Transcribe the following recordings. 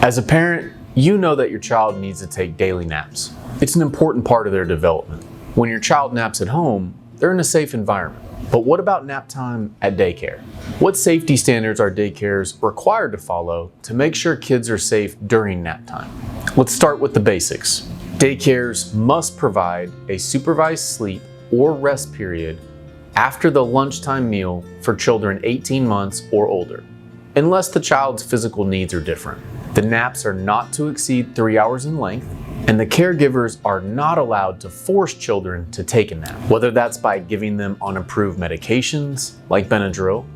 As a parent, you know that your child needs to take daily naps. It's an important part of their development. When your child naps at home, they're in a safe environment. But what about nap time at daycare? What safety standards are daycares required to follow to make sure kids are safe during nap time? Let's start with the basics. Daycares must provide a supervised sleep or rest period after the lunchtime meal for children 18 months or older, unless the child's physical needs are different. The naps are not to exceed 3 hours in length, and the caregivers are not allowed to force children to take a nap, whether that's by giving them unapproved medications like Benadryl,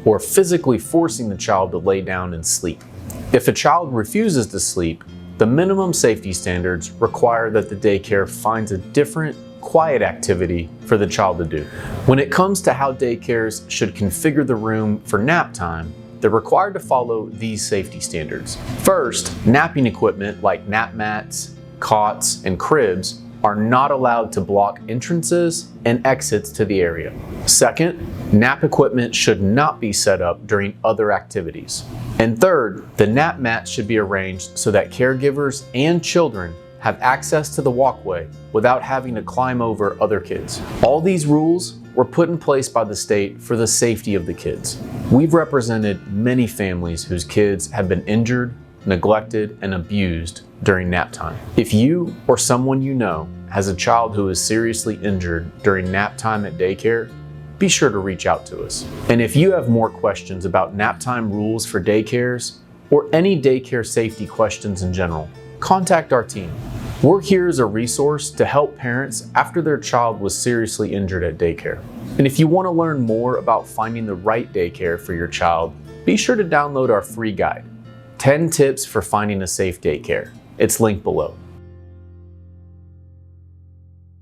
or physically forcing the child to lay down and sleep. If a child refuses to sleep, the minimum safety standards require that the daycare finds a different, quiet activity for the child to do. When it comes to how daycares should configure the room for nap time, they're required to follow these safety standards. First, napping equipment like nap mats, cots, and cribs are not allowed to block entrances and exits to the area. Second, nap equipment should not be set up during other activities. And third, the nap mat should be arranged so that caregivers and children have access to the walkway without having to climb over other kids. All these rules were put in place by the state for the safety of the kids. We've represented many families whose kids have been injured, neglected, and abused during nap time. If you or someone you know has a child who is seriously injured during nap time at daycare, be sure to reach out to us. And if you have more questions about nap time rules for daycares or any daycare safety questions in general, contact our team. We're here as a resource to help parents after their child was seriously injured at daycare. And if you want to learn more about finding the right daycare for your child, be sure to download our free guide, 10 Tips for Finding a Safe Daycare. It's linked below.